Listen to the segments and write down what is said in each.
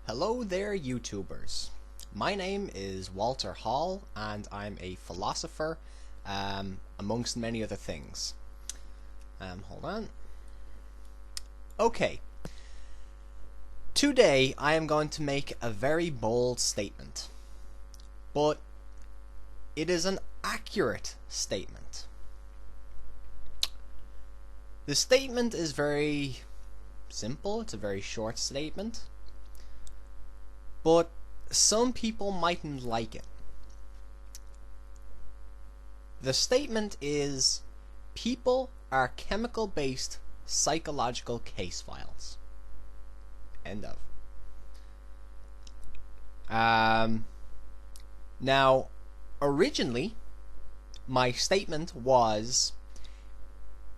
Hello there, YouTubers. My name is Walter Hall, and I'm a philosopher, amongst many other things. Hold on. Okay. Today, I am going to make a very bold statement, but it is an accurate statement. The statement is very simple. It's a very short statement. But some people mightn't like it. The statement is, people are chemical-based psychological case files. End of. Now, originally, my statement was,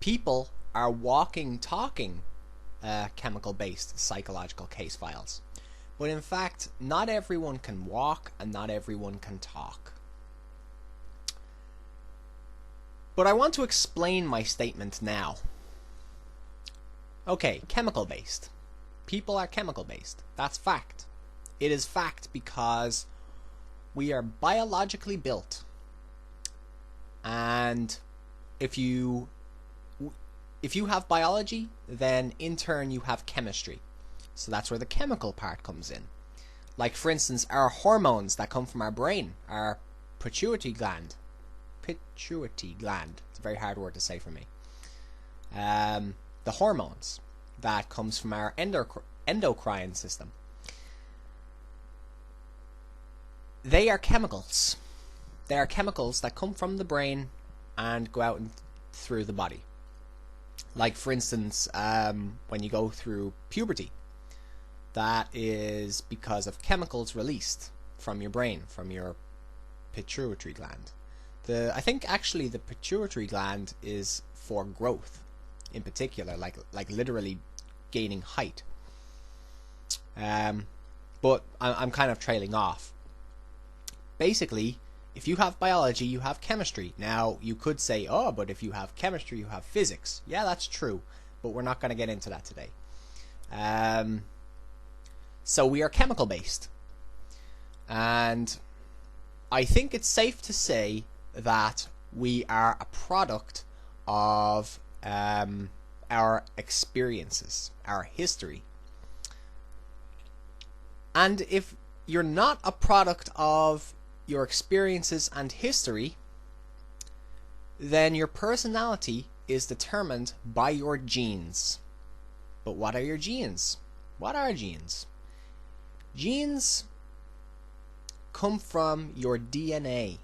people are walking, talking chemical-based psychological case files. But in fact, not everyone can walk and not everyone can talk. But I want to explain my statement now. Okay, chemical-based. People are chemical-based. That's fact. It is fact because we are biologically built. And if you have biology, then in turn you have chemistry. So that's where the chemical part comes in. Like, for instance, our hormones that come from our brain, our pituitary gland. Pituitary gland. It's a very hard word to say for me. The hormones that comes from our endocrine system. They are chemicals. They are chemicals that come from the brain and go out through the body. Like, for instance, when you go through puberty. That is because of chemicals released from your brain, from your pituitary gland. I think actually the pituitary gland is for growth, in particular, like literally gaining height. But I'm kind of trailing off. Basically, if you have biology, you have chemistry. Now, you could say, oh, but if you have chemistry, you have physics. Yeah, that's true, but we're not going to get into that today. So we are chemical based, and I think it's safe to say that we are a product of our experiences, our history. And if you're not a product of your experiences and history, then your personality is determined by your genes. But what are your genes? What are genes? Genes come from your DNA.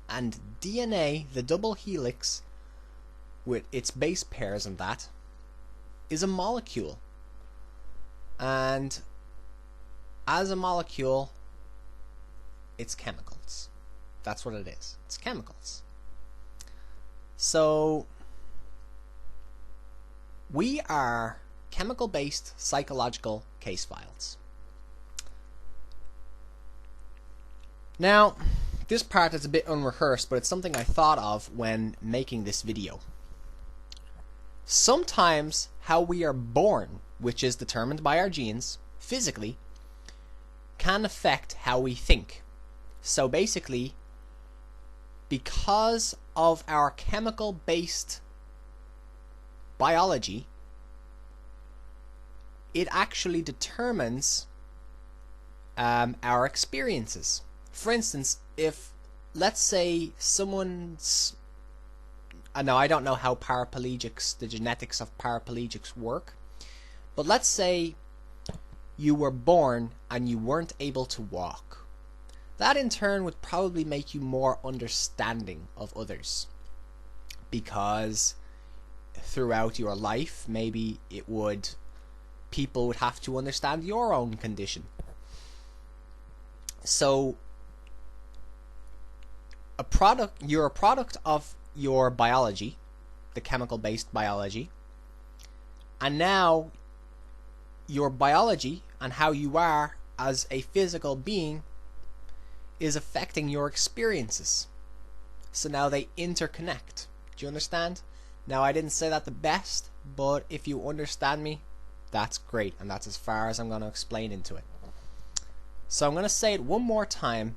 And DNA, the double helix, with its base pairs and that, is a molecule. And as a molecule, it's chemicals. That's what it is. It's chemicals. So, we are chemical-based psychological case files. Now, this part is a bit unrehearsed, but it's something I thought of when making this video. Sometimes how we are born, which is determined by our genes, physically, can affect how we think. So basically, because of our chemical-based biology, it actually determines our experiences. For instance, if, let's say, someone's... Now, I don't know how paraplegics, the genetics of paraplegics work, but let's say you were born and you weren't able to walk. That in turn would probably make you more understanding of others, because throughout your life, maybe people would have to understand your own condition. So, you're a product of your biology, the chemical-based biology, and now your biology and how you are as a physical being is affecting your experiences. So now they interconnect. Do you understand? Now, I didn't say that the best, but if you understand me, That's great, and that's as far as I'm going to explain into it. So I'm going to say it one more time.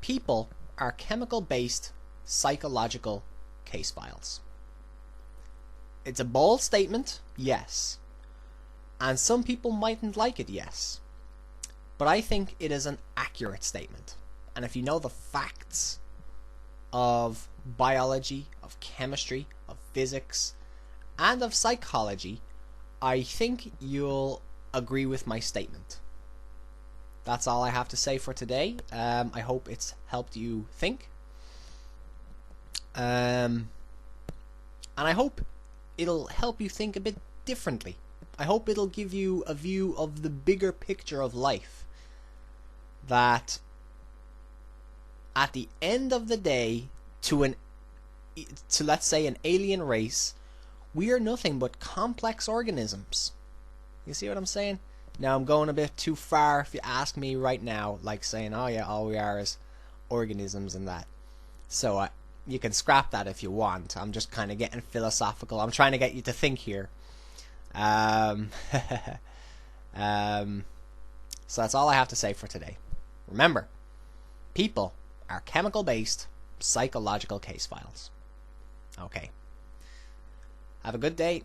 People are chemical-based psychological case files. It's a bold statement, yes. And some people mightn't like it, yes. But I think it is an accurate statement. And if you know the facts of biology, of chemistry, of physics, and of psychology, I think you'll agree with my statement. That's all I have to say for today. I hope it's helped you think. And I hope it'll help you think a bit differently. I hope it'll give you a view of the bigger picture of life. That at the end of the day, to let's say an alien race, we are nothing but complex organisms. You see what I'm saying? Now I'm going a bit too far if you ask me right now, like saying, oh yeah, all we are is organisms and that. So you can scrap that if you want. I'm just kind of getting philosophical. I'm trying to get you to think here. So that's all I have to say for today. Remember, people are chemical-based psychological case files. Okay. Have a good day.